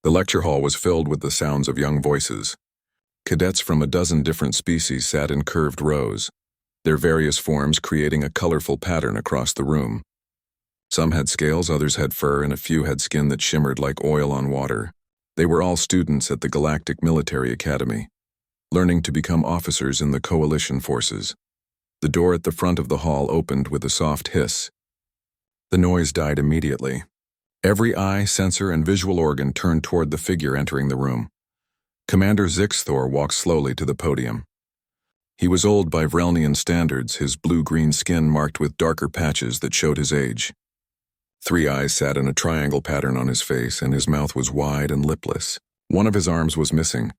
The lecture hall was filled with the sounds of young voices. Cadets from a dozen different species sat in curved rows, their various forms creating a colorful pattern across the room. Some had scales, others had fur, and a few had skin that shimmered like oil on water. They were all students at the Galactic Military Academy, learning to become officers in the coalition forces. The door at the front of the hall opened with a soft hiss. The noise died immediately. Every eye, sensor, and visual organ turned toward the figure entering the room. Commander Zixthor walked slowly to the podium. He was old by Vrelnian standards, his blue-green skin marked with darker patches that showed his age. 3 eyes sat in a triangle pattern on his face, and his mouth was wide and lipless. One of his arms was missing,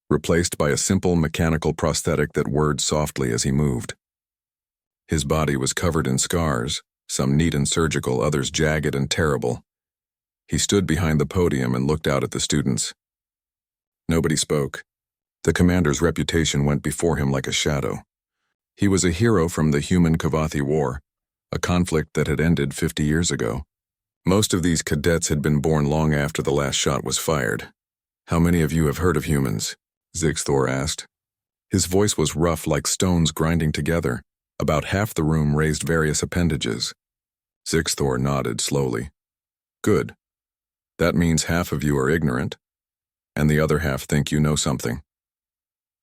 replaced by a simple mechanical prosthetic that whirred softly as he moved. His body was covered in scars, some neat and surgical, others jagged and terrible. He stood behind the podium and looked out at the students. Nobody spoke. The commander's reputation went before him like a shadow. He was a hero from the human-Kavathi War, a conflict that had ended 50 years ago. Most of these cadets had been born long after the last shot was fired. "How many of you have heard of humans?" Zixthor asked. His voice was rough like stones grinding together. About half the room raised various appendages. Zixthor nodded slowly. "Good. That means half of you are ignorant, and the other half think you know something."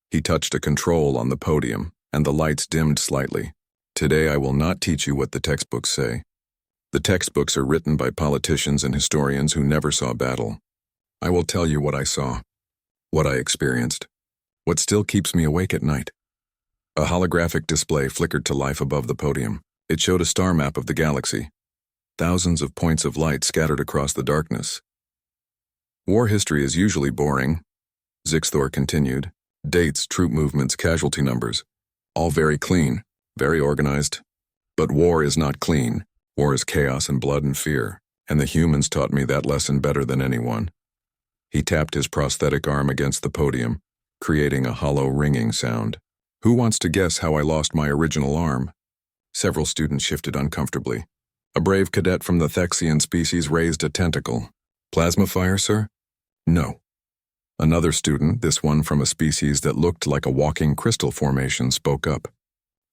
He touched a control on the podium, and the lights dimmed slightly. "Today I will not teach you what the textbooks say. The textbooks are written by politicians and historians who never saw battle. I will tell you what I saw, what I experienced, what still keeps me awake at night." A holographic display flickered to life above the podium. It showed a star map of the galaxy. Thousands of points of light scattered across the darkness. "War history is usually boring," Zixthor continued. "Dates, troop movements, casualty numbers. All very clean, very organized. But war is not clean. War is chaos and blood and fear, and the humans taught me that lesson better than anyone." He tapped his prosthetic arm against the podium, creating a hollow ringing sound. "Who wants to guess how I lost my original arm?" Several students shifted uncomfortably. A brave cadet from the Thexian species raised a tentacle. "Plasma fire, sir?" "No." Another student, this one from a species that looked like a walking crystal formation, spoke up.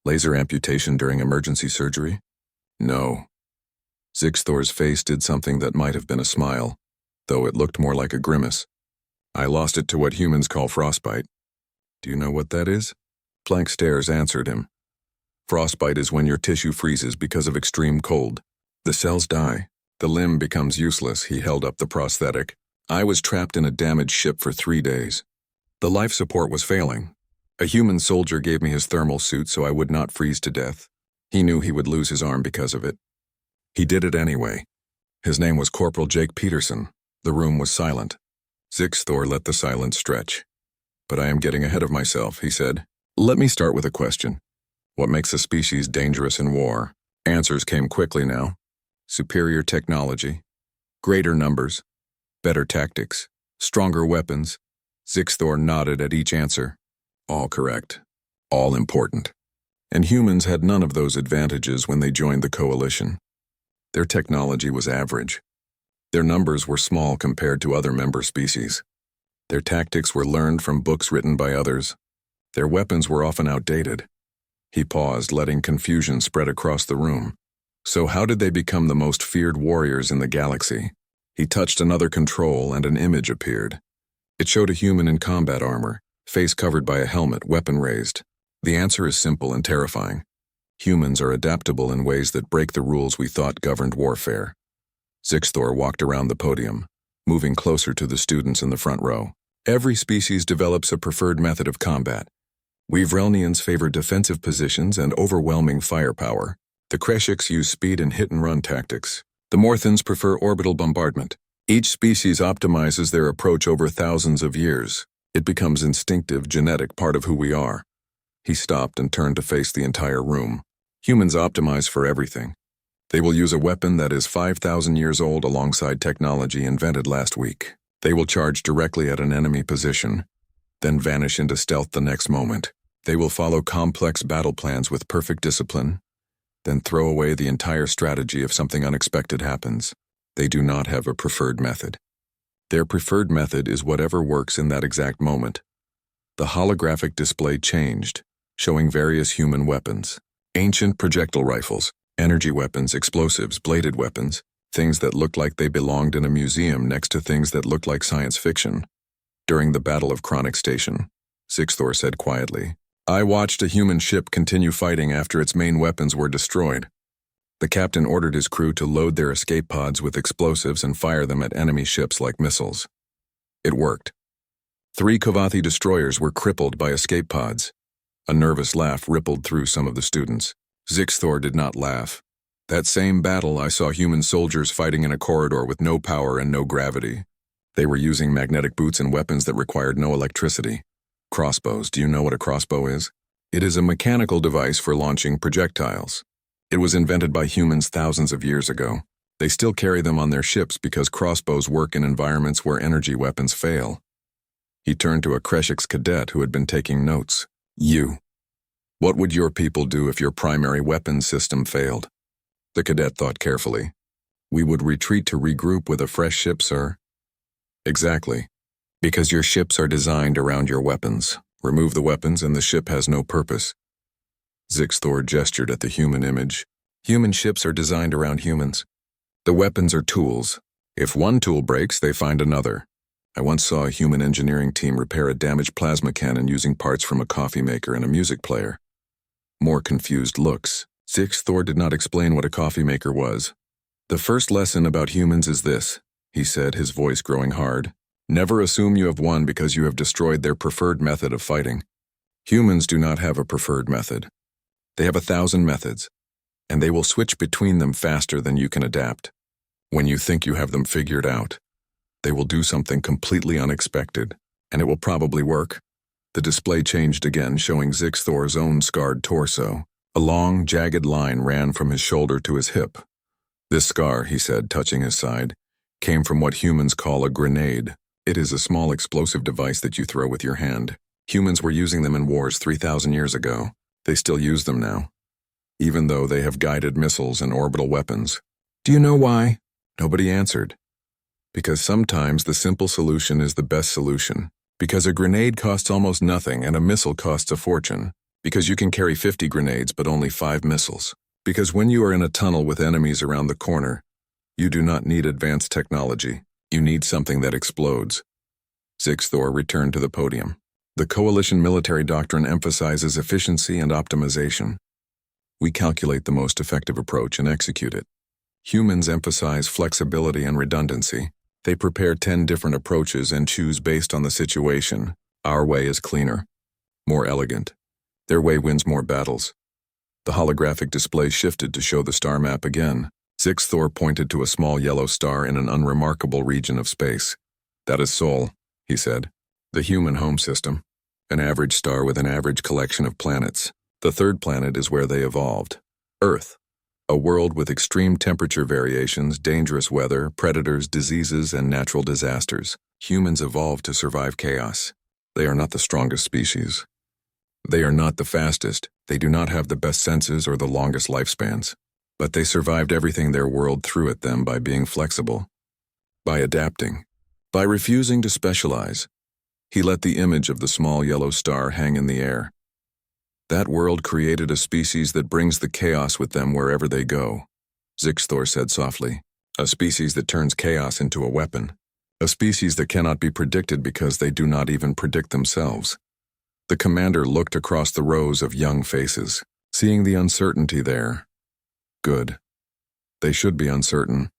"Laser amputation during emergency surgery?" "No." Zixthor's face did something that might have been a smile, though it looked more like a grimace. "I lost it to what humans call frostbite." "Do you know what that is?" Blank stares answered him. "Frostbite is when your tissue freezes because of extreme cold. The cells die. The limb becomes useless." He held up the prosthetic. "I was trapped in a damaged ship for 3 days. The life support was failing. A human soldier gave me his thermal suit so I would not freeze to death. He knew he would lose his arm because of it. He did it anyway. His name was Corporal Jake Peterson." The room was silent. Zixthor let the silence stretch. "But I am getting ahead of myself," he said. "Let me start with a question. What makes a species dangerous in war?" Answers came quickly now. "Superior technology, greater numbers, better tactics, stronger weapons." Zixthor nodded at each answer. "All correct. All important. And humans had none of those advantages when they joined the coalition. Their technology was average. Their numbers were small compared to other member species. Their tactics were learned from books written by others. Their weapons were often outdated." He paused, letting confusion spread across the room. "So how did they become the most feared warriors in the galaxy?" He touched another control and an image appeared. It showed a human in combat armor, face covered by a helmet, weapon raised. The answer is simple and terrifying. Humans are adaptable in ways that break the rules we thought governed warfare. Zixthor walked around the podium, moving closer to the students in the front row. "Every species develops a preferred method of combat. We Vrelnians favor defensive positions and overwhelming firepower. The Kreshiks use speed and hit-and-run tactics. The Morthans prefer orbital bombardment. Each species optimizes their approach over thousands of years. It becomes instinctive, genetic, part of who we are." He stopped and turned to face the entire room. "Humans optimize for everything. They will use a weapon that is 5,000 years old alongside technology invented last week. They will charge directly at an enemy position, then vanish into stealth the next moment. They will follow complex battle plans with perfect discipline, then throw away the entire strategy if something unexpected happens. They do not have a preferred method. Their preferred method is whatever works in that exact moment. The holographic display changed, showing various human weapons. Ancient projectile rifles, energy weapons, explosives, bladed weapons, things that looked like they belonged in a museum next to things that looked like science fiction. During the Battle of Chronic Station, Sixthor said quietly, "I watched a human ship continue fighting after its main weapons were destroyed. The captain ordered his crew to load their escape pods with explosives and fire them at enemy ships like missiles. It worked. 3 Kovathi destroyers were crippled by escape pods." A nervous laugh rippled through some of the students. Sixthor did not laugh. "That same battle, I saw human soldiers fighting in a corridor with no power and no gravity. They were using magnetic boots and weapons that required no electricity. Crossbows, do you know what a crossbow is? It is a mechanical device for launching projectiles. It was invented by humans thousands of years ago. They still carry them on their ships because crossbows work in environments where energy weapons fail." He turned to a Kreshik's cadet who had been taking notes. "You. What would your people do if your primary weapons system failed?" The cadet thought carefully. "We would retreat to regroup with a fresh ship, sir." "Exactly. Because your ships are designed around your weapons. Remove the weapons and the ship has no purpose." Sixthor gestured at the human image. "Human ships are designed around humans. The weapons are tools. If one tool breaks, they find another. I once saw a human engineering team repair a damaged plasma cannon using parts from a coffee maker and a music player." More confused looks. Sixthor did not explain what a coffee maker was. "The first lesson about humans is this," he said, his voice growing hard. "Never assume you have won because you have destroyed their preferred method of fighting. Humans do not have a preferred method. They have 1,000 methods, and they will switch between them faster than you can adapt. When you think you have them figured out, they will do something completely unexpected, and it will probably work." The display changed again, showing Sixthor's own scarred torso. A long, jagged line ran from his shoulder to his hip. "This scar," he said, touching his side, "came from what humans call a grenade. It is a small explosive device that you throw with your hand. Humans were using them in wars 3,000 years ago. They still use them now, even though they have guided missiles and orbital weapons." "Do you know why?" Nobody answered. "Because sometimes the simple solution is the best solution. Because a grenade costs almost nothing and a missile costs a fortune. Because you can carry 50 grenades but only 5 missiles. Because when you are in a tunnel with enemies around the corner, you do not need advanced technology. You need something that explodes." Sixthor returned to the podium. "The coalition military doctrine emphasizes efficiency and optimization. We calculate the most effective approach and execute it. Humans emphasize flexibility and redundancy. They prepare 10 different approaches and choose based on the situation. Our way is cleaner, more elegant. Their way wins more battles." The holographic display shifted to show the star map again. Sixthor pointed to a small yellow star in an unremarkable region of space. "That is Sol," he said. "The human home system. An average star with an average collection of planets. The third planet is where they evolved. Earth. A world with extreme temperature variations, dangerous weather, predators, diseases, and natural disasters. Humans evolved to survive chaos. They are not the strongest species. They are not the fastest. They do not have the best senses or the longest lifespans. But they survived everything their world threw at them by being flexible, by adapting, by refusing to specialize." He let the image of the small yellow star hang in the air. "That world created a species that brings the chaos with them wherever they go," Sixthor said softly. "A species that turns chaos into a weapon. A species that cannot be predicted because they do not even predict themselves." The commander looked across the rows of young faces, seeing the uncertainty there. "Good. They should be uncertain.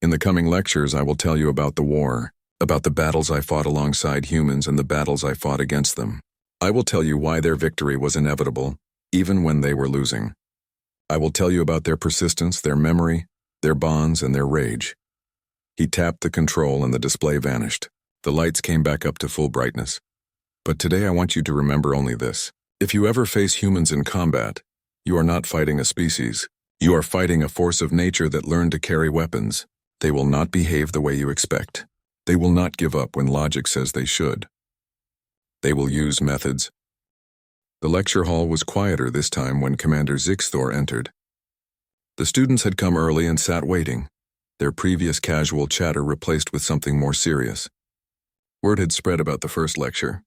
In the coming lectures, I will tell you about the war, about the battles I fought alongside humans and the battles I fought against them. I will tell you why their victory was inevitable, even when they were losing. I will tell you about their persistence, their memory, their bonds, and their rage." He tapped the control and the display vanished. The lights came back up to full brightness. "But today I want you to remember only this. If you ever face humans in combat, you are not fighting a species. You are fighting a force of nature that learned to carry weapons. They will not behave the way you expect. They will not give up when logic says they should. They will use methods." The lecture hall was quieter this time when Commander Sixthor entered. The students had come early and sat waiting. their previous casual chatter replaced with something more serious. Word had spread about the first lecture.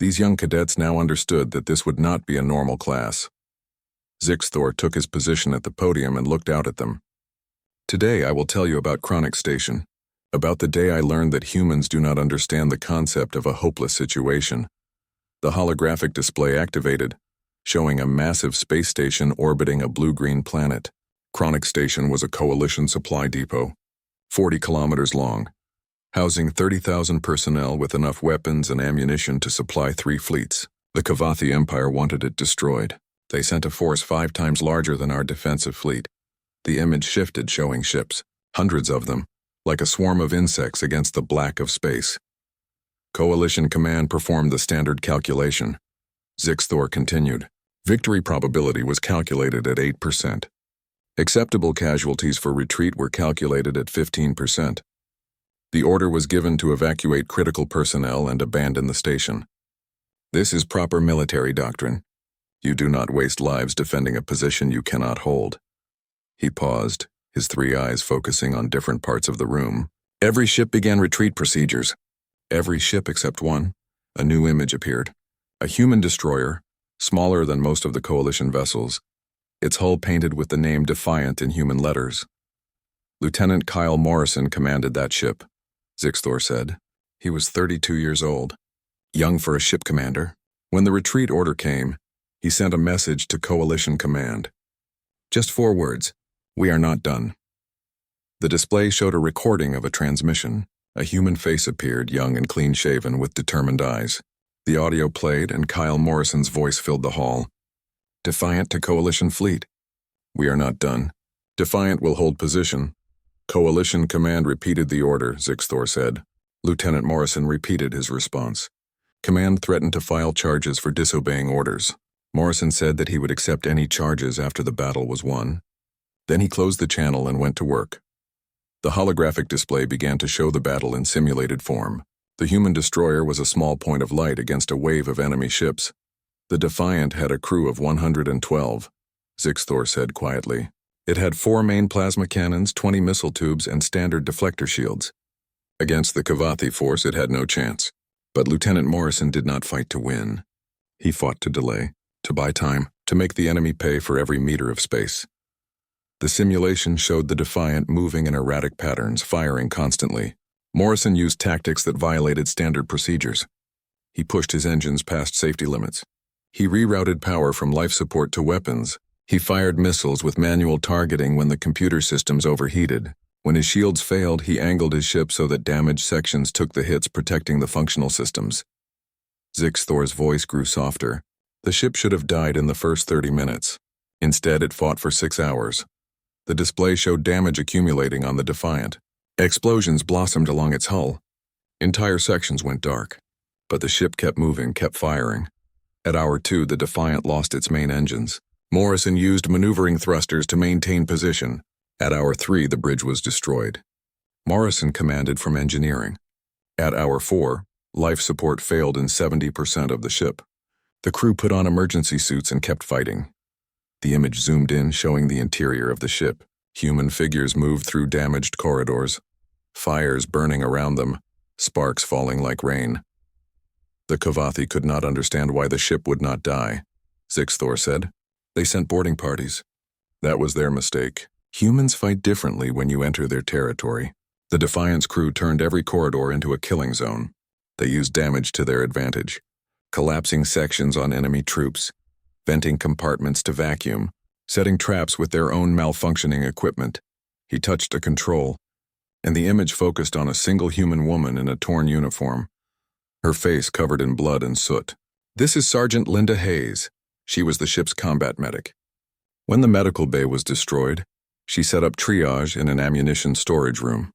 These young cadets now understood that this would not be a normal class. Zixthor took his position at the podium and looked out at them. Today I will tell you about Chronic Station, about the day I learned that humans do not understand the concept of a hopeless situation. The holographic display activated, showing a massive space station orbiting a blue-green planet. Chronic Station was a coalition supply depot, 40 kilometers long, housing 30,000 personnel with enough weapons and ammunition to supply 3 fleets. The Kavathi Empire wanted it destroyed. They sent a force 5 times larger than our defensive fleet. The image shifted, showing ships, hundreds of them, like a swarm of insects against the black of space. Coalition Command performed the standard calculation. Zixthor continued. Victory probability was calculated at 8%. Acceptable casualties for retreat were calculated at 15%. The order was given to evacuate critical personnel and abandon the station. This is proper military doctrine. You do not waste lives defending a position you cannot hold. He paused, his 3 eyes focusing on different parts of the room. Every ship began retreat procedures. Every ship except one. A new image appeared. A human destroyer, smaller than most of the coalition vessels, its hull painted with the name Defiant in human letters. Lieutenant Kyle Morrison commanded that ship, Zixthor said. He was 32 years old, young for a ship commander. When the retreat order came, he sent a message to Coalition Command. Just 4 words: "We are not done." The display showed a recording of a transmission. A human face appeared, young and clean-shaven, with determined eyes. The audio played, and Kyle Morrison's voice filled the hall. Defiant to Coalition Fleet. We are not done. Defiant will hold position. Coalition Command repeated the order, Zixthor said. Lieutenant Morrison repeated his response. Command threatened to file charges for disobeying orders. Morrison said that he would accept any charges after the battle was won. Then he closed the channel and went to work. The holographic display began to show the battle in simulated form. The human destroyer was a small point of light against a wave of enemy ships. The Defiant had a crew of 112, Zixthor said quietly. It had 4 main plasma cannons, 20 missile tubes, and standard deflector shields. Against the Kavathi force, it had no chance. But Lieutenant Morrison did not fight to win. He fought to delay, to buy time, to make the enemy pay for every meter of space. The simulation showed the Defiant moving in erratic patterns, firing constantly. Morrison used tactics that violated standard procedures. He pushed his engines past safety limits. He rerouted power from life support to weapons. He fired missiles with manual targeting when the computer systems overheated. When his shields failed, he angled his ship so that damaged sections took the hits, protecting the functional systems. Zixthor's voice grew softer. The ship should have died in the first 30 minutes. Instead, it fought for 6 hours. The display showed damage accumulating on the Defiant. Explosions blossomed along its hull. Entire sections went dark. But the ship kept moving, kept firing. At hour 2, the Defiant lost its main engines. Morrison used maneuvering thrusters to maintain position. At hour 3, the bridge was destroyed. Morrison commanded from engineering. At hour 4, life support failed in 70% of the ship. The crew put on emergency suits and kept fighting. The image zoomed in, showing the interior of the ship. Human figures moved through damaged corridors, fires burning around them, sparks falling like rain. The Kavathi could not understand why the ship would not die, Zixthor said. They sent boarding parties. That was their mistake. Humans fight differently when you enter their territory. The Defiant's crew turned every corridor into a killing zone. They used damage to their advantage, collapsing sections on enemy troops, venting compartments to vacuum, setting traps with their own malfunctioning equipment. He touched a control, and the image focused on a single human woman in a torn uniform, her face covered in blood and soot. This is Sergeant Linda Hayes. She was the ship's combat medic. When the medical bay was destroyed, she set up triage in an ammunition storage room.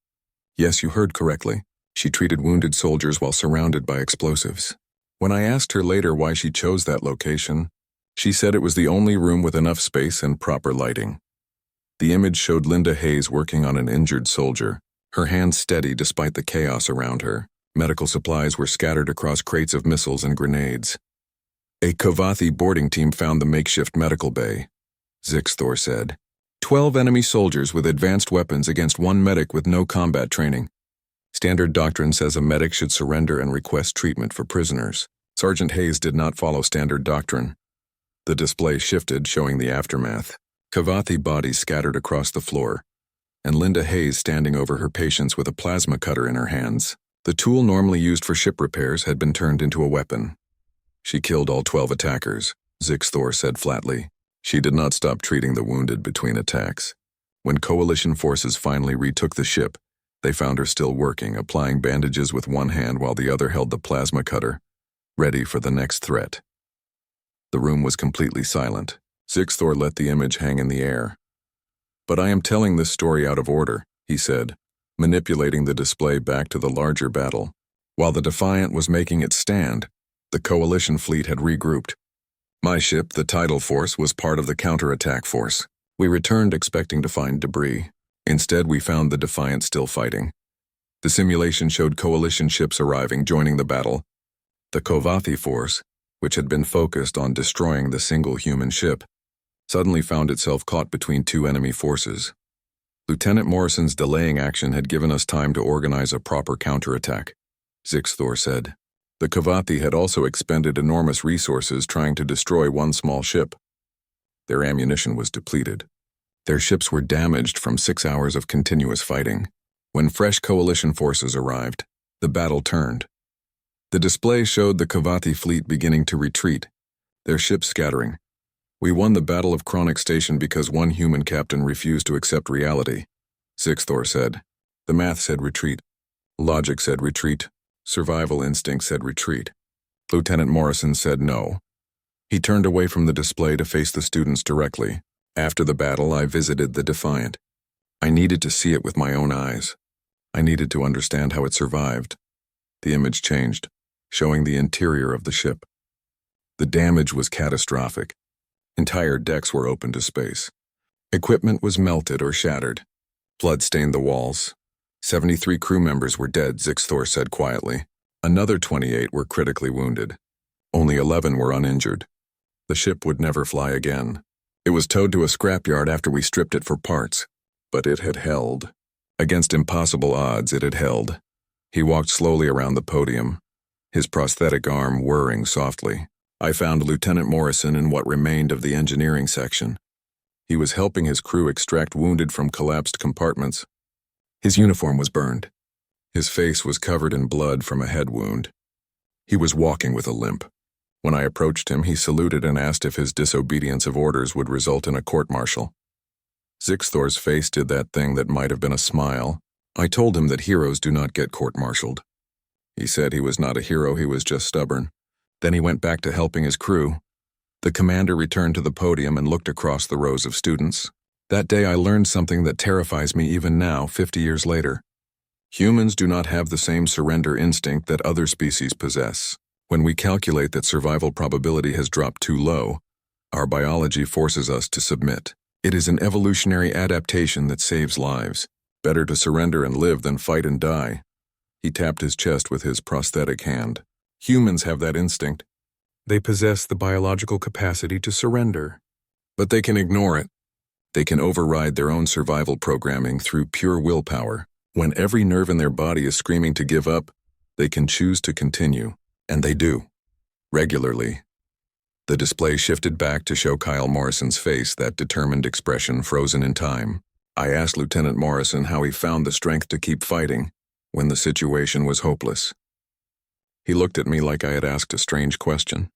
Yes, you heard correctly. She treated wounded soldiers while surrounded by explosives. When I asked her later why she chose that location, she said it was the only room with enough space and proper lighting. The image showed Linda Hayes working on an injured soldier, her hands steady despite the chaos around her. Medical supplies were scattered across crates of missiles and grenades. A Kavathi boarding team found the makeshift medical bay, Zixthor said. 12 enemy soldiers with advanced weapons against one medic with no combat training. Standard doctrine says a medic should surrender and request treatment for prisoners. Sergeant Hayes did not follow standard doctrine. The display shifted, showing the aftermath. Kavathi bodies scattered across the floor, and Linda Hayes standing over her patients with a plasma cutter in her hands. The tool normally used for ship repairs had been turned into a weapon. She killed all 12 attackers, Zixthor said flatly. She did not stop treating the wounded between attacks. When coalition forces finally retook the ship, they found her still working, applying bandages with one hand while the other held the plasma cutter, ready for the next threat. The room was completely silent. Zixthor let the image hang in the air. "But I am telling this story out of order," he said, manipulating the display back to the larger battle. While the Defiant was making its stand, the coalition fleet had regrouped. My ship, the Tidal Force, was part of the counterattack force. We returned expecting to find debris. Instead, we found the Defiant still fighting. The simulation showed coalition ships arriving, joining the battle. The Kavathi force, which had been focused on destroying the single human ship, suddenly found itself caught between two enemy forces. Lieutenant Morrison's delaying action had given us time to organize a proper counterattack, Zixthor said. The Kavathi had also expended enormous resources trying to destroy one small ship. Their ammunition was depleted. Their ships were damaged from 6 hours of continuous fighting. When fresh coalition forces arrived, the battle turned. The display showed the Kavathi fleet beginning to retreat, their ships scattering. "We won the Battle of Chronic Station because one human captain refused to accept reality," Zixthor said. The math said retreat. Logic said retreat. Survival instinct said retreat. Lieutenant Morrison said no. He turned away from the display to face the students directly. After the battle, I visited the Defiant. I needed to see it with my own eyes. I needed to understand how it survived. The image changed, showing the interior of the ship. The damage was catastrophic. Entire decks were open to space. Equipment was melted or shattered. Blood stained the walls. 73 crew members were dead, Zixthor said quietly. Another 28 were critically wounded. Only 11 were uninjured. The ship would never fly again. It was towed to a scrapyard after we stripped it for parts. But it had held. Against impossible odds, it had held. He walked slowly around the podium, his prosthetic arm whirring softly. I found Lieutenant Morrison in what remained of the engineering section. He was helping his crew extract wounded from collapsed compartments. His uniform was burned. His face was covered in blood from a head wound. He was walking with a limp. When I approached him, he saluted and asked if his disobedience of orders would result in a court-martial. Zixthor's face did that thing that might have been a smile. I told him that heroes do not get court-martialed. He said he was not a hero, he was just stubborn. Then he went back to helping his crew. The commander returned to the podium and looked across the rows of students. That day I learned something that terrifies me even now, 50 years later. Humans do not have the same surrender instinct that other species possess. When we calculate that survival probability has dropped too low, our biology forces us to submit. It is an evolutionary adaptation that saves lives. Better to surrender and live than fight and die. He tapped his chest with his prosthetic hand. Humans have that instinct. They possess the biological capacity to surrender. But they can ignore it. They can override their own survival programming through pure willpower. When every nerve in their body is screaming to give up, they can choose to continue. And they do. Regularly. The display shifted back to show Kyle Morrison's face, that determined expression frozen in time. I asked Lieutenant Morrison how he found the strength to keep fighting when the situation was hopeless. He looked at me like I had asked a strange question.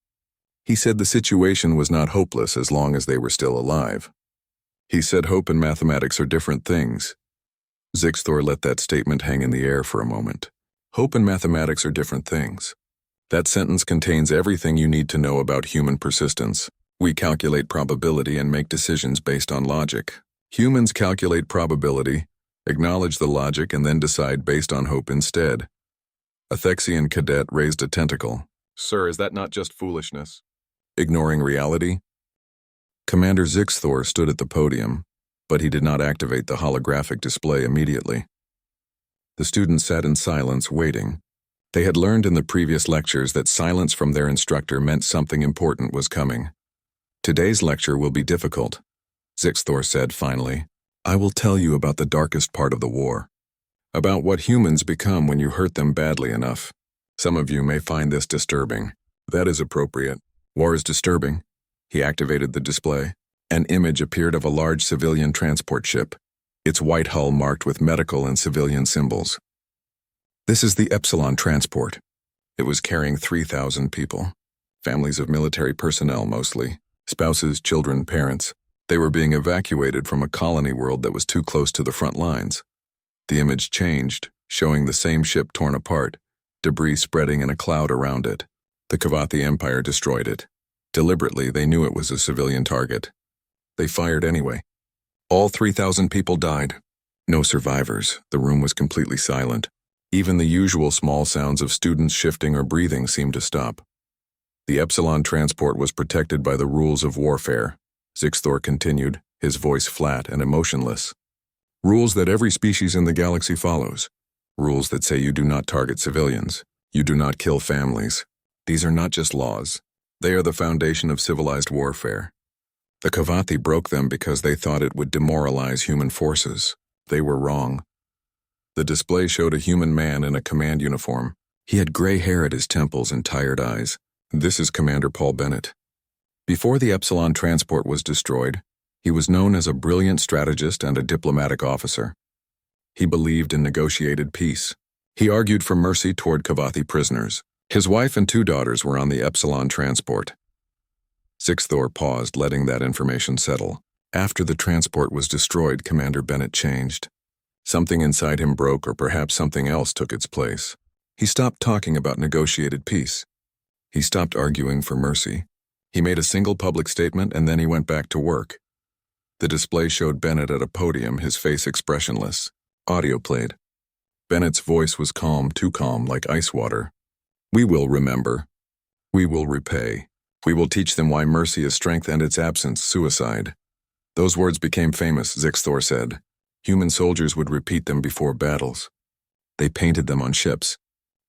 He said the situation was not hopeless as long as they were still alive. He said hope and mathematics are different things. Zixthor let that statement hang in the air for a moment. Hope and mathematics are different things. That sentence contains everything you need to know about human persistence. We calculate probability and make decisions based on logic. Humans calculate probability, acknowledge the logic, and then decide based on hope instead. A Thexian cadet raised a tentacle. Sir, is that not just foolishness? Ignoring reality? Commander Zixthor stood at the podium, but he did not activate the holographic display immediately. The students sat in silence, waiting. They had learned in the previous lectures that silence from their instructor meant something important was coming. Today's lecture will be difficult. Zixthor said finally. I will tell you about the darkest part of the war. About what humans become when you hurt them badly enough. Some of you may find this disturbing. That is appropriate. War is disturbing. He activated the display. An image appeared of a large civilian transport ship, its white hull marked with medical and civilian symbols. This is the Epsilon transport. It was carrying 3,000 people. Families of military personnel mostly. Spouses, children, parents. They were being evacuated from a colony world that was too close to the front lines. The image changed, showing the same ship torn apart, debris spreading in a cloud around it. The Kavathi Empire destroyed it. Deliberately, they knew it was a civilian target. They fired anyway. All 3,000 people died. No survivors. The room was completely silent. Even the usual small sounds of students shifting or breathing seemed to stop. The Epsilon transport was protected by the rules of warfare. Zixthor continued, his voice flat and emotionless. Rules that every species in the galaxy follows. Rules that say you do not target civilians. You do not kill families. These are not just laws. They are the foundation of civilized warfare. The Kavathi broke them because they thought it would demoralize human forces. They were wrong. The display showed a human man in a command uniform. He had gray hair at his temples and tired eyes. This is Commander Paul Bennett. Before the Epsilon transport was destroyed, he was known as a brilliant strategist and a diplomatic officer. He believed in negotiated peace. He argued for mercy toward Kavathi prisoners. His wife and 2 daughters were on the Epsilon transport. Zixthor paused, letting that information settle. After the transport was destroyed, Commander Bennett changed. Something inside him broke, or perhaps something else took its place. He stopped talking about negotiated peace. He stopped arguing for mercy. He made a single public statement and then he went back to work. The display showed Bennett at a podium, his face expressionless. Audio played. Bennett's voice was calm, too calm, like ice water. We will remember. We will repay. We will teach them why mercy is strength and its absence, suicide. Those words became famous, Zixthor said. Human soldiers would repeat them before battles. They painted them on ships.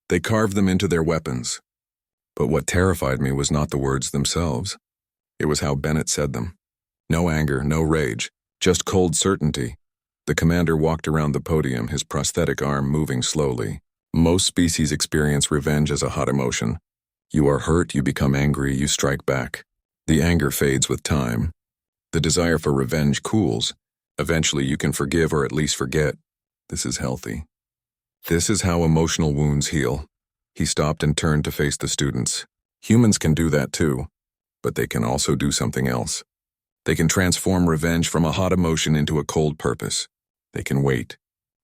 They carved them into their weapons. But what terrified me was not the words themselves. It was how Bennett said them. No anger, no rage, just cold certainty. The commander walked around the podium, his prosthetic arm moving slowly. Most species experience revenge as a hot emotion. You are hurt, you become angry, you strike back. The anger fades with time. The desire for revenge cools. Eventually you can forgive or at least forget. This is healthy. This is how emotional wounds heal. He stopped and turned to face the students. Humans can do that too, but they can also do something else. They can transform revenge from a hot emotion into a cold purpose. They can wait.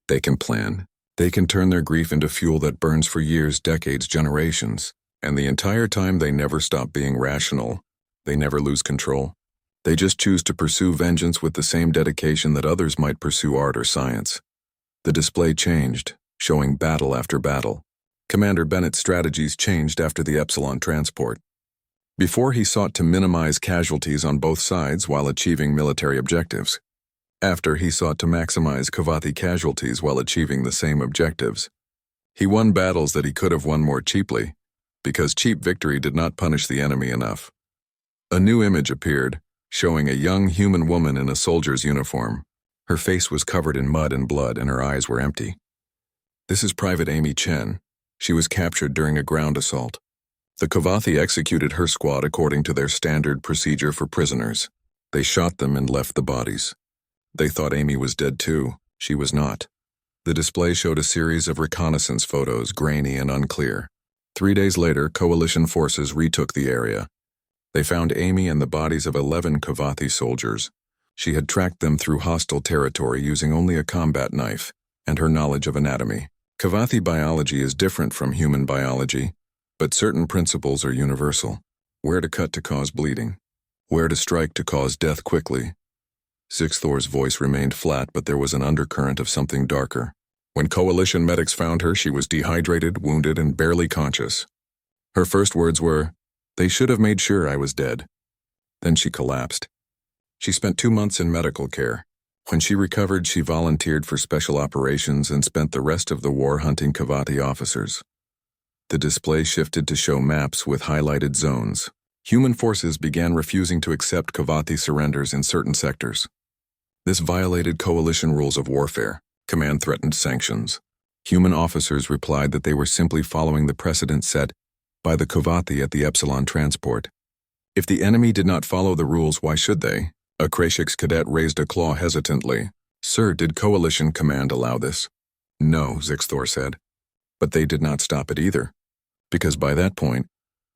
They can plan. They can turn their grief into fuel that burns for years, decades, generations. And the entire time they never stop being rational. They never lose control. They just choose to pursue vengeance with the same dedication that others might pursue art or science. The display changed, showing battle after battle. Commander Bennett's strategies changed after the Epsilon transport. Before, he sought to minimize casualties on both sides while achieving military objectives. After, he sought to maximize Kavathi casualties while achieving the same objectives. He won battles that he could have won more cheaply, because cheap victory did not punish the enemy enough. A new image appeared, showing a young human woman in a soldier's uniform. Her face was covered in mud and blood, and her eyes were empty. This is Private Amy Chen. She was captured during a ground assault. The Kavathi executed her squad according to their standard procedure for prisoners. They shot them and left the bodies. They thought Amy was dead too. She was not. The display showed a series of reconnaissance photos, grainy and unclear. 3 days later, coalition forces retook the area. They found Amy and the bodies of 11 Kavathi soldiers. She had tracked them through hostile territory using only a combat knife and her knowledge of anatomy. Kavathi biology is different from human biology, but certain principles are universal. Where to cut to cause bleeding. Where to strike to cause death quickly. Zixthor's voice remained flat, but there was an undercurrent of something darker. When coalition medics found her, she was dehydrated, wounded, and barely conscious. Her first words were, "They should have made sure I was dead." Then she collapsed. She spent 2 months in medical care. When she recovered, she volunteered for special operations and spent the rest of the war hunting Kavathi officers. The display shifted to show maps with highlighted zones. Human forces began refusing to accept Kavathi surrenders in certain sectors. This violated coalition rules of warfare. Command threatened sanctions. Human officers replied that they were simply following the precedent set by the Kavathi at the Epsilon transport. If the enemy did not follow the rules, why should they? A Krashix cadet raised a claw hesitantly. Sir, did Coalition Command allow this? No, Zixthor said. But they did not stop it either. Because by that point,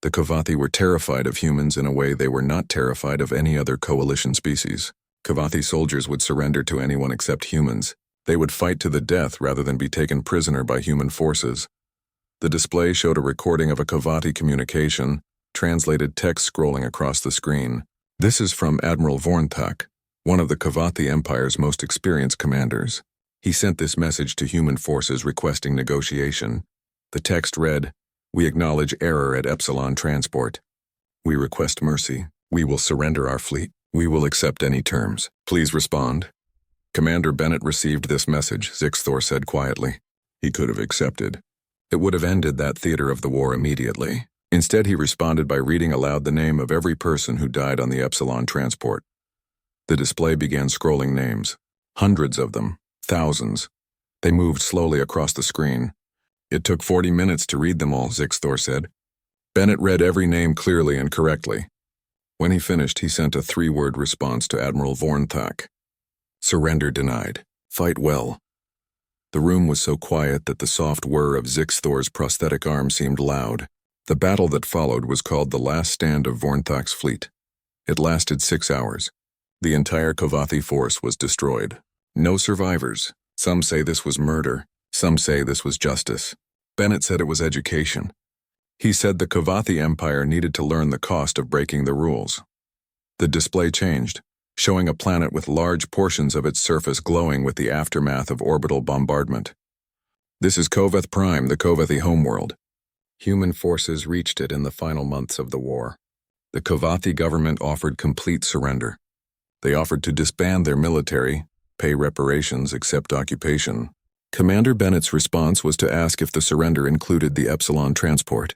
the Kavathi were terrified of humans in a way they were not terrified of any other coalition species. Kavathi soldiers would surrender to anyone except humans. They would fight to the death rather than be taken prisoner by human forces. The display showed a recording of a Kavathi communication, translated text scrolling across the screen. This is from Admiral Vornthak, one of the Kavathi Empire's most experienced commanders. He sent this message to human forces requesting negotiation. The text read, "We acknowledge error at Epsilon Transport. We request mercy. We will surrender our fleet. We will accept any terms. Please respond." Commander Bennett received this message, Zixthor said quietly. He could have accepted. It would have ended that theater of the war immediately. Instead, he responded by reading aloud the name of every person who died on the Epsilon transport. The display began scrolling names. Hundreds of them. Thousands. They moved slowly across the screen. It took 40 minutes to read them all, Zixthor said. Bennett read every name clearly and correctly. When he finished, he sent a 3-word response to Admiral Vornthak. Surrender denied. Fight well. The room was so quiet that the soft whir of Zixthor's prosthetic arm seemed loud. The battle that followed was called the last stand of Vornthak's fleet. It lasted 6 hours. The entire Kavathi force was destroyed. No survivors. Some say this was murder. Some say this was justice. Bennett said it was education. He said the Kavathi Empire needed to learn the cost of breaking the rules. The display changed, showing a planet with large portions of its surface glowing with the aftermath of orbital bombardment. This is Koveth Prime, the Kovathi homeworld. Human forces reached it in the final months of the war. The Kavathi government offered complete surrender. They offered to disband their military, pay reparations, accept occupation. Commander Bennett's response was to ask if the surrender included the Epsilon transport.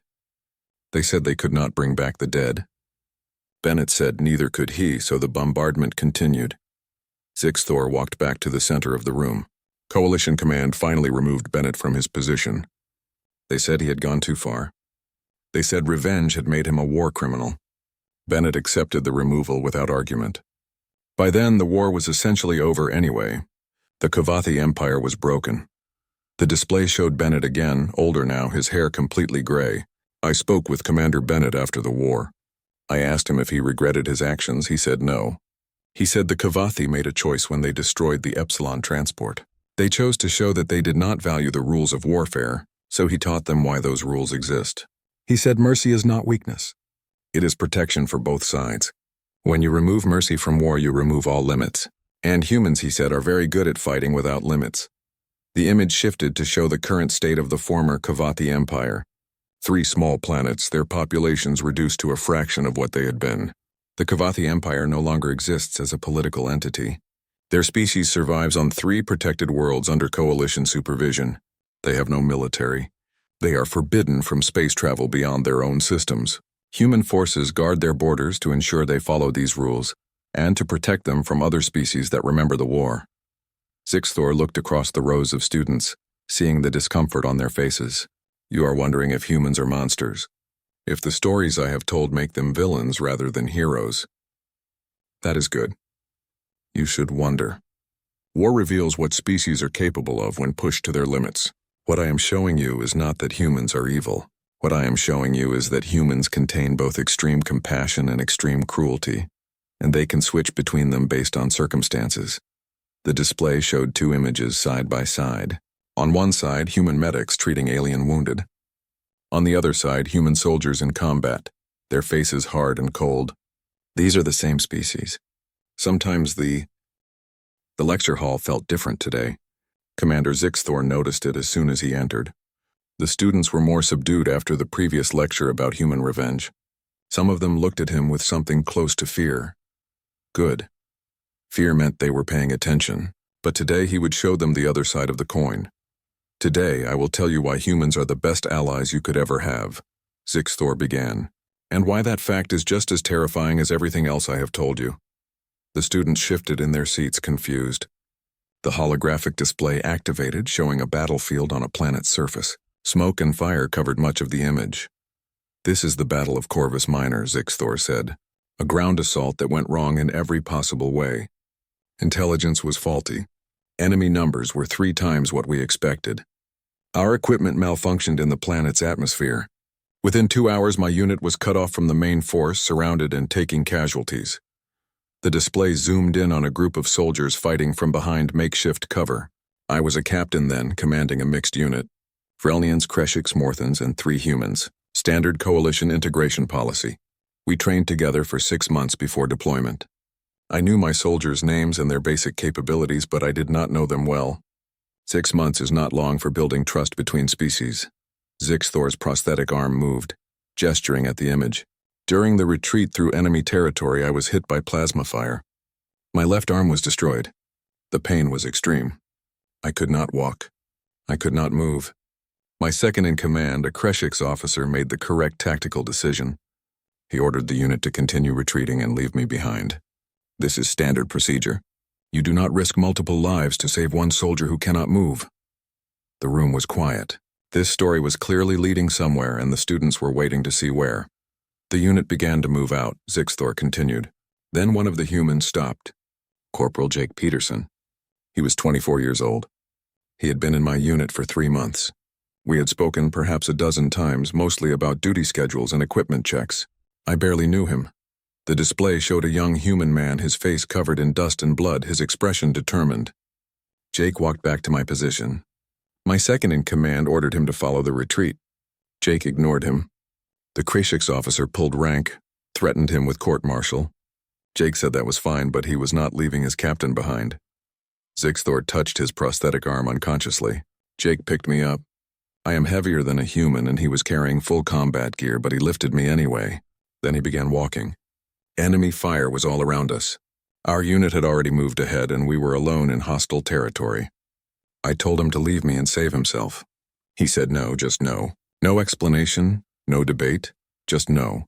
They said they could not bring back the dead. Bennett said neither could he, so the bombardment continued. Zixthor walked back to the center of the room. Coalition Command finally removed Bennett from his position. They said he had gone too far. They said revenge had made him a war criminal. Bennett accepted the removal without argument. By then, the war was essentially over anyway. The Kavathi Empire was broken. The display showed Bennett again, older now, his hair completely gray. I spoke with Commander Bennett after the war. I asked him if he regretted his actions. He said no. He said the Kavathi made a choice when they destroyed the Epsilon transport. They chose to show that they did not value the rules of warfare, so he taught them why those rules exist. He said mercy is not weakness. It is protection for both sides. When you remove mercy from war, you remove all limits. And humans, he said, are very good at fighting without limits. The image shifted to show the current state of the former Kavathi Empire. 3 small planets, their populations reduced to a fraction of what they had been. The Kavathi Empire no longer exists as a political entity. Their species survives on 3 protected worlds under coalition supervision. They have no military. They are forbidden from space travel beyond their own systems. Human forces guard their borders to ensure they follow these rules, and to protect them from other species that remember the war. Zixthor looked across the rows of students, seeing the discomfort on their faces. You are wondering if humans are monsters. If the stories I have told make them villains rather than heroes. That is good. You should wonder. War reveals what species are capable of when pushed to their limits. What I am showing you is not that humans are evil. What I am showing you is that humans contain both extreme compassion and extreme cruelty, and they can switch between them based on circumstances. The display showed 2 images side by side. On one side, human medics treating alien wounded. On the other side, human soldiers in combat, their faces hard and cold. These are the same species. Sometimes the lecture hall felt different today. Commander Zixthor noticed it as soon as he entered. The students were more subdued after the previous lecture about human revenge. Some of them looked at him with something close to fear. Good. Fear meant they were paying attention, but today he would show them the other side of the coin. Today I will tell you why humans are the best allies you could ever have, Zixthor began. And why that fact is just as terrifying as everything else I have told you. The students shifted in their seats, confused. The holographic display activated, showing a battlefield on a planet's surface. Smoke and fire covered much of the image. "This is the Battle of Corvus Minor," Zixthor said. "A ground assault that went wrong in every possible way. Intelligence was faulty. Enemy numbers were 3 times what we expected. Our equipment malfunctioned in the planet's atmosphere. Within 2 hours, my unit was cut off from the main force, surrounded and taking casualties." The display zoomed in on a group of soldiers fighting from behind makeshift cover. I was a captain then, commanding a mixed unit. Vrelnians, Kreshiks, Morthans, and 3 humans. Standard coalition integration policy. We trained together for 6 months before deployment. I knew my soldiers' names and their basic capabilities, but I did not know them well. 6 months is not long for building trust between species. Zixthor's prosthetic arm moved, gesturing at the image. During the retreat through enemy territory, I was hit by plasma fire. My left arm was destroyed. The pain was extreme. I could not walk. I could not move. My second-in-command, a Kreshik's officer, made the correct tactical decision. He ordered the unit to continue retreating and leave me behind. This is standard procedure. You do not risk multiple lives to save one soldier who cannot move. The room was quiet. This story was clearly leading somewhere, and the students were waiting to see where. The unit began to move out, Zixthor continued. Then one of the humans stopped. Corporal Jake Peterson. He was 24 years old. He had been in my unit for 3 months. We had spoken perhaps a dozen times, mostly about duty schedules and equipment checks. I barely knew him. The display showed a young human man, his face covered in dust and blood, his expression determined. Jake walked back to my position. My second-in-command ordered him to follow the retreat. Jake ignored him. The Kreshik's officer pulled rank, threatened him with court-martial. Jake said that was fine, but he was not leaving his captain behind. Zixthor touched his prosthetic arm unconsciously. Jake picked me up. I am heavier than a human, and he was carrying full combat gear, but he lifted me anyway. Then he began walking. Enemy fire was all around us. Our unit had already moved ahead, and we were alone in hostile territory. I told him to leave me and save himself. He said no, just no. No explanation, no debate, just no.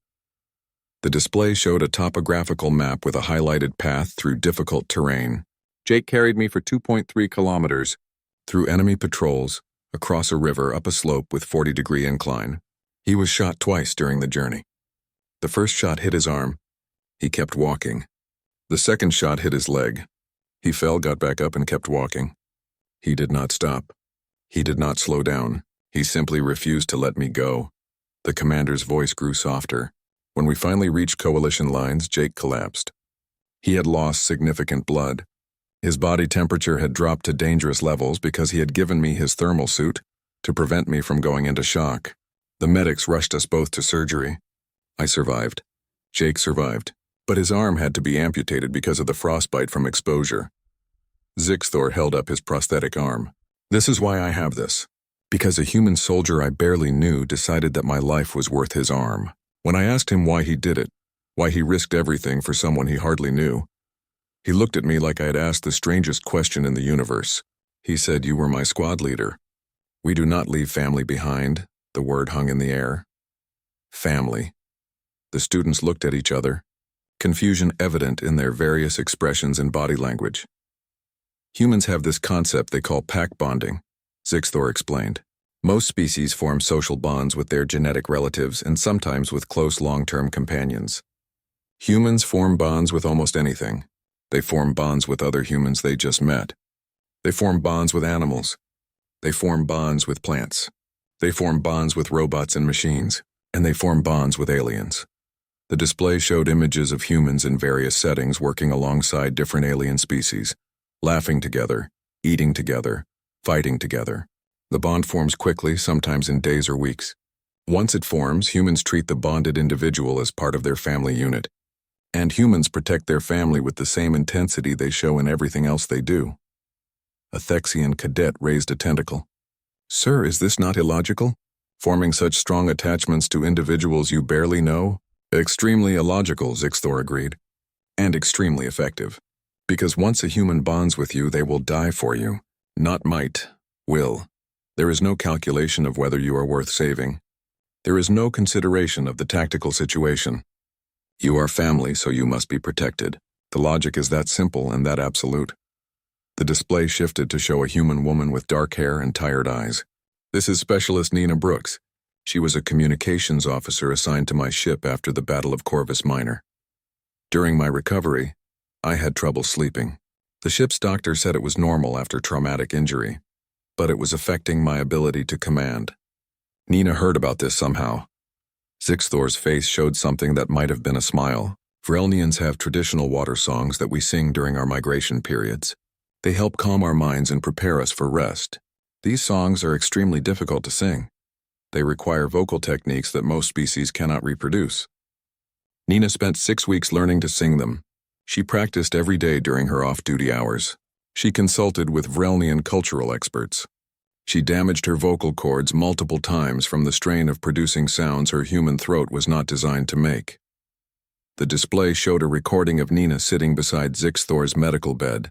The display showed a topographical map with a highlighted path through difficult terrain. Jake carried me for 2.3 kilometers, through enemy patrols, across a river, up a slope with 40-degree incline. He was shot twice during the journey. The first shot hit his arm. He kept walking. The second shot hit his leg. He fell, got back up, and kept walking. He did not stop. He did not slow down. He simply refused to let me go. The commander's voice grew softer. When we finally reached coalition lines, Jake collapsed. He had lost significant blood. His body temperature had dropped to dangerous levels because he had given me his thermal suit to prevent me from going into shock. The medics rushed us both to surgery. I survived. Jake survived, but his arm had to be amputated because of the frostbite from exposure. Zixthor held up his prosthetic arm. This is why I have this. Because a human soldier I barely knew decided that my life was worth his arm. When I asked him why he did it, why he risked everything for someone he hardly knew, he looked at me like I had asked the strangest question in the universe. He said, "You were my squad leader." We do not leave family behind, the word hung in the air. Family. The students looked at each other, confusion evident in their various expressions and body language. Humans have this concept they call pack bonding, Zixthor explained. Most species form social bonds with their genetic relatives and sometimes with close long-term companions. Humans form bonds with almost anything. They form bonds with other humans they just met. They form bonds with animals. They form bonds with plants. They form bonds with robots and machines. And they form bonds with aliens. The display showed images of humans in various settings working alongside different alien species, laughing together, eating together, fighting together. The bond forms quickly, sometimes in days or weeks. Once it forms, humans treat the bonded individual as part of their family unit. And humans protect their family with the same intensity they show in everything else they do. A Thexian cadet raised a tentacle. "Sir, is this not illogical? Forming such strong attachments to individuals you barely know?" "Extremely illogical," Zixthor agreed. "And extremely effective. Because once a human bonds with you, they will die for you. Not might, will. There is no calculation of whether you are worth saving. There is no consideration of the tactical situation. You are family, so you must be protected. The logic is that simple and that absolute. The display shifted to show a human woman with dark hair and tired eyes. This is Specialist Nina Brooks. She was a communications officer assigned to my ship after the Battle of Corvus Minor. During my recovery, I had trouble sleeping. The ship's doctor said it was normal after traumatic injury, but it was affecting my ability to command. Nina heard about this somehow. Zixthor's face showed something that might have been a smile. Vrelnians have traditional water songs that we sing during our migration periods. They help calm our minds and prepare us for rest. These songs are extremely difficult to sing. They require vocal techniques that most species cannot reproduce. Nina spent 6 weeks learning to sing them. She practiced every day during her off-duty hours. She consulted with Vrelnian cultural experts. She damaged her vocal cords multiple times from the strain of producing sounds her human throat was not designed to make. The display showed a recording of Nina sitting beside Zixthor's medical bed,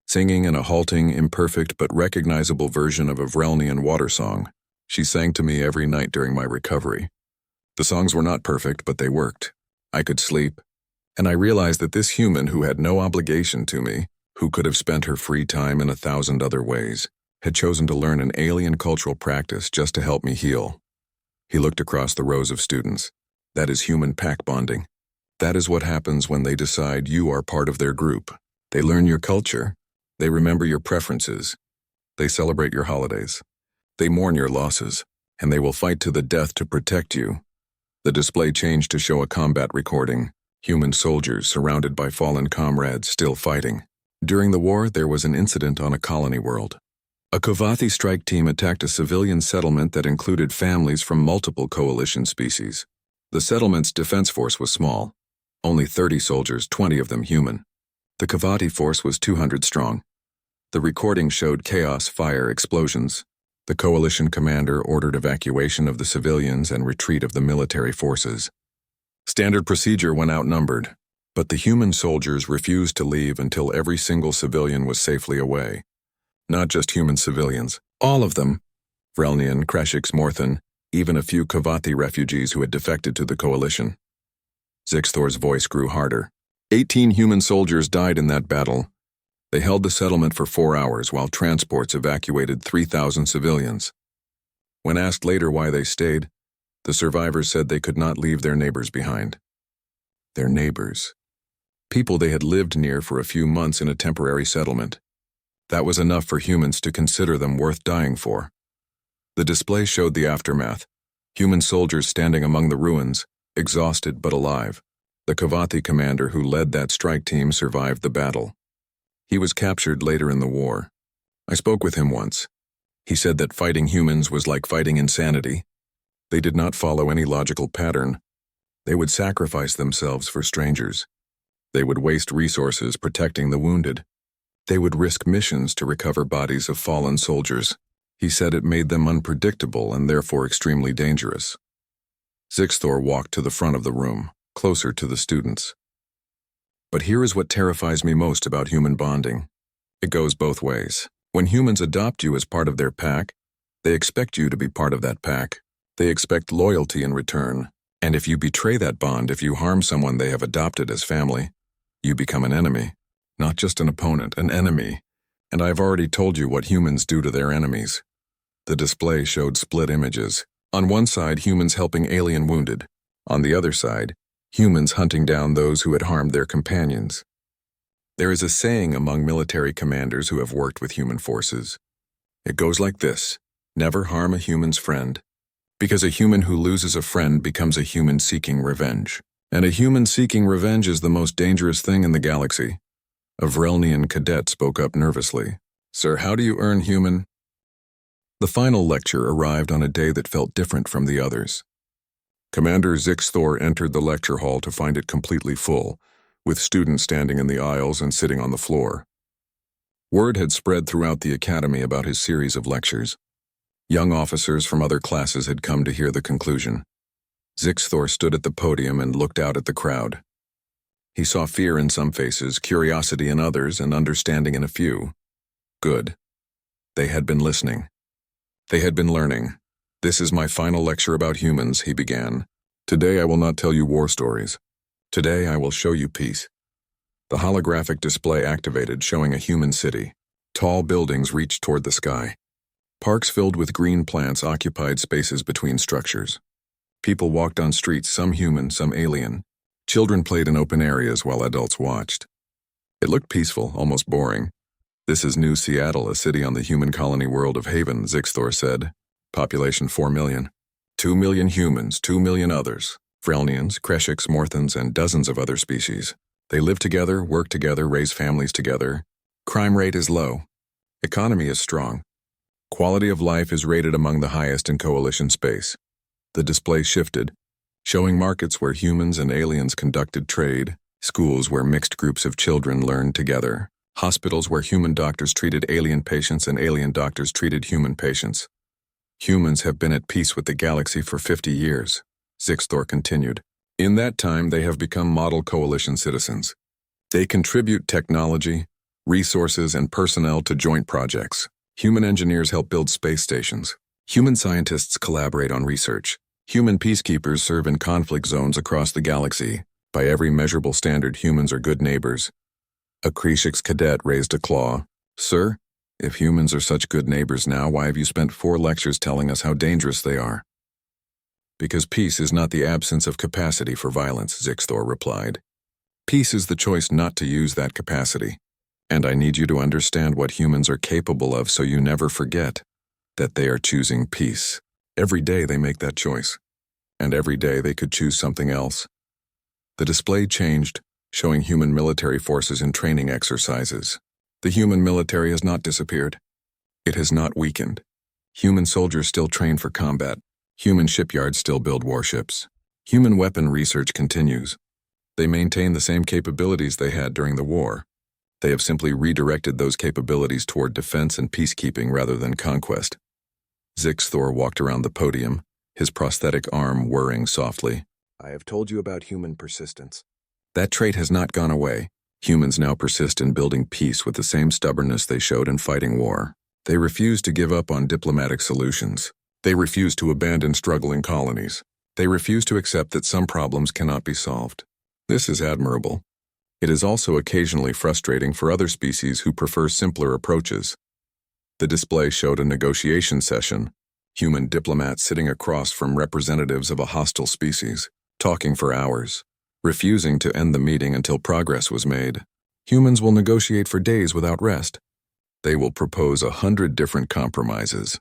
singing in a halting, imperfect but recognizable version of a Vrelnian water song. She sang to me every night during my recovery. The songs were not perfect, but they worked. I could sleep, and I realized that this human who had no obligation to me, who could have spent her free time in 1,000 other ways, had chosen to learn an alien cultural practice just to help me heal. He looked across the rows of students. That is human pack bonding. That is what happens when they decide you are part of their group. They learn your culture. They remember your preferences. They celebrate your holidays. They mourn your losses, and they will fight to the death to protect you. The display changed to show a combat recording, human soldiers surrounded by fallen comrades still fighting. During the war, there was an incident on a colony world. A Kovathi strike team attacked a civilian settlement that included families from multiple coalition species. The settlement's defense force was small. Only 30 soldiers, 20 of them human. The Kovathi force was 200 strong. The recording showed chaos, fire, explosions. The coalition commander ordered evacuation of the civilians and retreat of the military forces. Standard procedure when outnumbered, but the human soldiers refused to leave until every single civilian was safely away. Not just human civilians, all of them. Vrelnian, Kreshix, Morthan, even a few Kovathi refugees who had defected to the coalition. Zixthor's voice grew harder. 18 human soldiers died in that battle. They held the settlement for 4 hours while transports evacuated 3,000 civilians. When asked later why they stayed, the survivors said they could not leave their neighbors behind. Their neighbors. People they had lived near for a few months in a temporary settlement. That was enough for humans to consider them worth dying for. The display showed the aftermath. Human soldiers standing among the ruins, exhausted but alive. The Kovathi commander who led that strike team survived the battle. He was captured later in the war. I spoke with him once. He said that fighting humans was like fighting insanity. They did not follow any logical pattern. They would sacrifice themselves for strangers. They would waste resources protecting the wounded. They would risk missions to recover bodies of fallen soldiers. He said it made them unpredictable and therefore extremely dangerous. Zixthor walked to the front of the room, closer to the students. But here is what terrifies me most about human bonding. It goes both ways. When humans adopt you as part of their pack, they expect you to be part of that pack. They expect loyalty in return. And if you betray that bond, if you harm someone they have adopted as family, you become an enemy. Not just an opponent, an enemy. And I've already told you what humans do to their enemies. The display showed split images. On one side, humans helping alien wounded. On the other side, humans hunting down those who had harmed their companions. There is a saying among military commanders who have worked with human forces. It goes like this: never harm a human's friend. Because a human who loses a friend becomes a human seeking revenge. And a human seeking revenge is the most dangerous thing in the galaxy. A Vrelnian cadet spoke up nervously. Sir, how do you earn human? The final lecture arrived on a day that felt different from the others. Commander Zixthor entered the lecture hall to find it completely full, with students standing in the aisles and sitting on the floor. Word had spread throughout the academy about his series of lectures. Young officers from other classes had come to hear the conclusion. Zixthor stood at the podium and looked out at the crowd. He saw fear in some faces, curiosity in others, and understanding in a few. Good. They had been listening. They had been learning. This is my final lecture about humans, he began. Today I will not tell you war stories. Today I will show you peace. The holographic display activated, showing a human city. Tall buildings reached toward the sky. Parks filled with green plants occupied spaces between structures. People walked on streets, some human, some alien. Children played in open areas while adults watched. It looked peaceful, almost boring. This is New Seattle, a city on the human colony world of Haven, Zixthor said. Population 4 million. 2 million humans, 2 million others. Vrelnians, Kreshiks, Morthans, and dozens of other species. They live together, work together, raise families together. Crime rate is low. Economy is strong. Quality of life is rated among the highest in coalition space. The display shifted, showing markets where humans and aliens conducted trade, schools where mixed groups of children learned together, hospitals where human doctors treated alien patients and alien doctors treated human patients. Humans have been at peace with the galaxy for 50 years, Zixthor continued. In that time, they have become model coalition citizens. They contribute technology, resources, and personnel to joint projects. Human engineers help build space stations. Human scientists collaborate on research. Human peacekeepers serve in conflict zones across the galaxy. By every measurable standard, humans are good neighbors. A Kreshik's cadet raised a claw. Sir, if humans are such good neighbors now, why have you spent 4 lectures telling us how dangerous they are? Because peace is not the absence of capacity for violence, Zixthor replied. Peace is the choice not to use that capacity. And I need you to understand what humans are capable of so you never forget that they are choosing peace. Every day they make that choice. And every day they could choose something else. The display changed, showing human military forces in training exercises. The human military has not disappeared. It has not weakened. Human soldiers still train for combat. Human shipyards still build warships. Human weapon research continues. They maintain the same capabilities they had during the war. They have simply redirected those capabilities toward defense and peacekeeping rather than conquest. Zixthor walked around the podium, his prosthetic arm whirring softly. I have told you about human persistence. That trait has not gone away. Humans now persist in building peace with the same stubbornness they showed in fighting war. They refuse to give up on diplomatic solutions. They refuse to abandon struggling colonies. They refuse to accept that some problems cannot be solved. This is admirable. It is also occasionally frustrating for other species who prefer simpler approaches. The display showed a negotiation session, human diplomats sitting across from representatives of a hostile species, talking for hours, refusing to end the meeting until progress was made. Humans will negotiate for days without rest. They will propose 100 different compromises.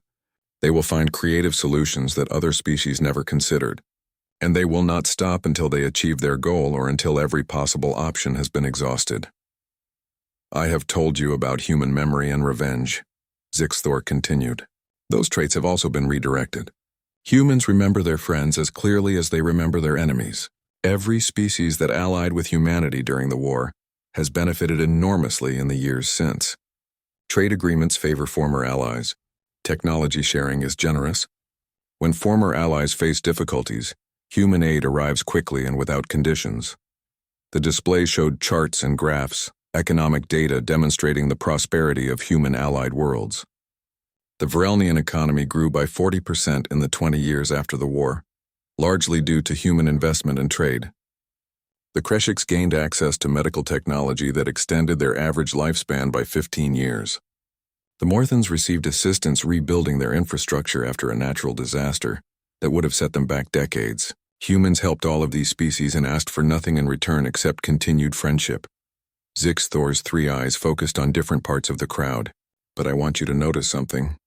They will find creative solutions that other species never considered. And they will not stop until they achieve their goal or until every possible option has been exhausted. I have told you about human memory and revenge, Zixthor continued. Those traits have also been redirected. Humans remember their friends as clearly as they remember their enemies. Every species that allied with humanity during the war has benefited enormously in the years since. Trade agreements favor former allies. Technology sharing is generous. When former allies face difficulties, human aid arrives quickly and without conditions. The display showed charts and graphs, economic data demonstrating the prosperity of human allied worlds. The Vrelnian economy grew by 40% in the 20 years after the war, largely due to human investment and trade. The Kreshiks gained access to medical technology that extended their average lifespan by 15 years. The Morthans received assistance rebuilding their infrastructure after a natural disaster that would have set them back decades. Humans helped all of these species and asked for nothing in return except continued friendship. Zixthor's 3 eyes focused on different parts of the crowd. But I want you to notice something.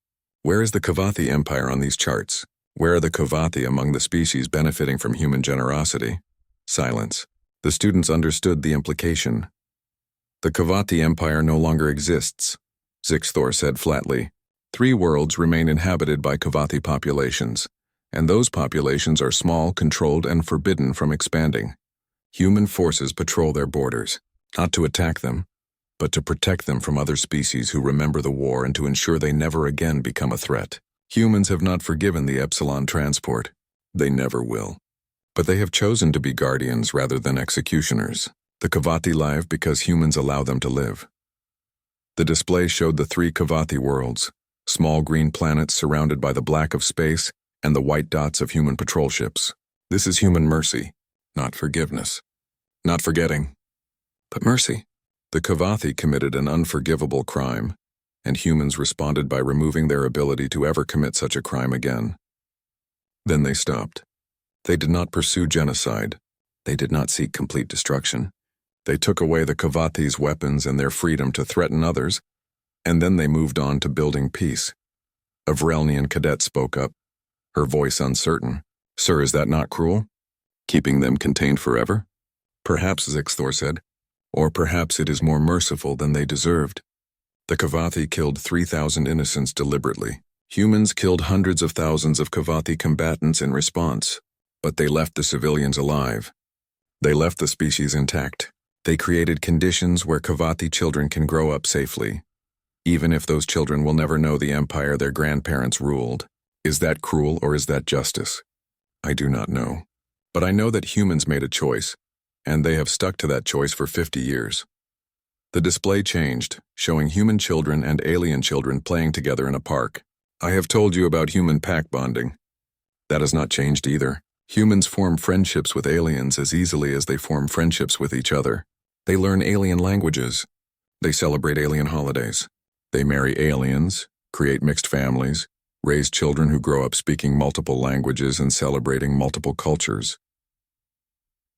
Where is the Kavathi Empire on these charts? Where are the Kavathi among the species benefiting from human generosity? Silence. The students understood the implication. The Kavathi Empire no longer exists, Zixthor said flatly. 3 worlds remain inhabited by Kavathi populations, and those populations are small, controlled, and forbidden from expanding. Human forces patrol their borders, not to attack them, but to protect them from other species who remember the war and to ensure they never again become a threat. Humans have not forgiven the Epsilon transport. They never will. But they have chosen to be guardians rather than executioners. The Kavathi live because humans allow them to live. The display showed the 3 Kavathi worlds, small green planets surrounded by the black of space and the white dots of human patrol ships. This is human mercy, not forgiveness. Not forgetting, but mercy. The Kavathi committed an unforgivable crime, and humans responded by removing their ability to ever commit such a crime again. Then they stopped. They did not pursue genocide. They did not seek complete destruction. They took away the Kavathi's weapons and their freedom to threaten others, and then they moved on to building peace. A Vrelnian cadet spoke up, her voice uncertain. Sir, is that not cruel? Keeping them contained forever? Perhaps, Zixthor said, or perhaps it is more merciful than they deserved. The Kavathi killed 3,000 innocents deliberately. Humans killed hundreds of thousands of Kavathi combatants in response, but they left the civilians alive. They left the species intact. They created conditions where Kavathi children can grow up safely, even if those children will never know the empire their grandparents ruled. Is that cruel or is that justice? I do not know. But I know that humans made a choice, and they have stuck to that choice for 50 years. The display changed, showing human children and alien children playing together in a park. I have told you about human pack bonding. That has not changed either. Humans form friendships with aliens as easily as they form friendships with each other. They learn alien languages. They celebrate alien holidays. They marry aliens, create mixed families, raise children who grow up speaking multiple languages and celebrating multiple cultures.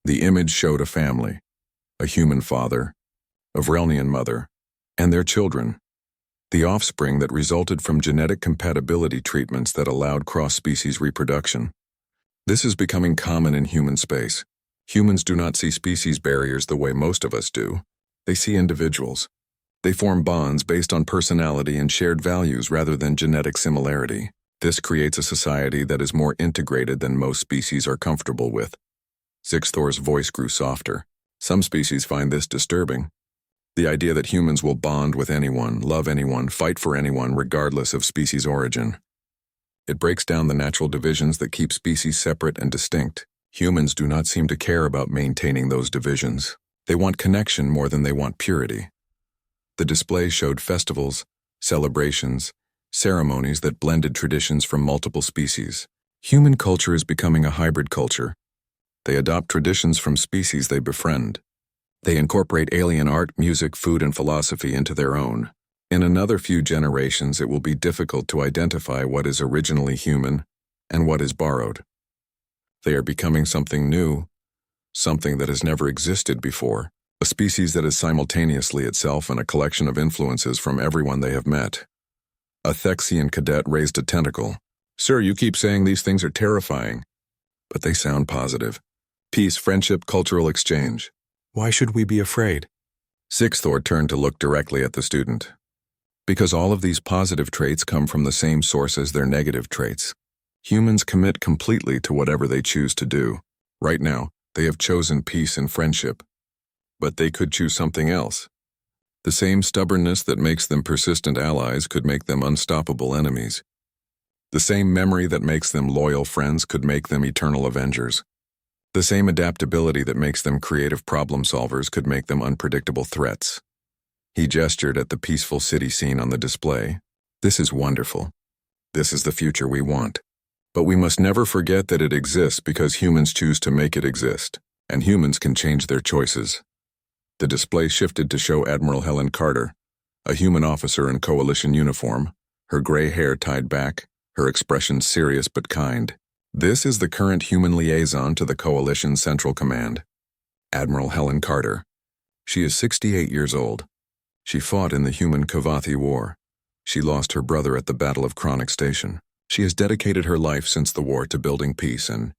The image showed a family, a human father, a Vrelnian mother, and their children, the offspring that resulted from genetic compatibility treatments that allowed cross-species reproduction. This is becoming common in human space. Humans do not see species barriers the way most of us do. They see individuals. They form bonds based on personality and shared values rather than genetic similarity. This creates a society that is more integrated than most species are comfortable with. Zixthor's voice grew softer. Some species find this disturbing. The idea that humans will bond with anyone, love anyone, fight for anyone regardless of species origin. It breaks down the natural divisions that keep species separate and distinct. Humans do not seem to care about maintaining those divisions. They want connection more than they want purity. The display showed festivals, celebrations, ceremonies that blended traditions from multiple species. Human culture is becoming a hybrid culture. They adopt traditions from species they befriend. They incorporate alien art, music, food, and philosophy into their own. In another few generations, it will be difficult to identify what is originally human and what is borrowed. They are becoming something new, something that has never existed before, a species that is simultaneously itself and a collection of influences from everyone they have met. A Thexian cadet raised a tentacle. Sir, you keep saying these things are terrifying, but they sound positive. Peace, friendship, cultural exchange. Why should we be afraid? Zixthor turned to look directly at the student. Because all of these positive traits come from the same source as their negative traits. Humans commit completely to whatever they choose to do. Right now, they have chosen peace and friendship. But they could choose something else. The same stubbornness that makes them persistent allies could make them unstoppable enemies. The same memory that makes them loyal friends could make them eternal avengers. The same adaptability that makes them creative problem solvers could make them unpredictable threats. He gestured at the peaceful city scene on the display. This is wonderful. This is the future we want. But we must never forget that it exists because humans choose to make it exist, and humans can change their choices. The display shifted to show Admiral Helen Carter, a human officer in coalition uniform, her gray hair tied back, her expression serious but kind. This is the current human liaison to the coalition's Central Command, Admiral Helen Carter. She is 68 years old. She fought in the human Kavathi War. She lost her brother at the Battle of Chronic Station. She has dedicated her life since the war to building peace and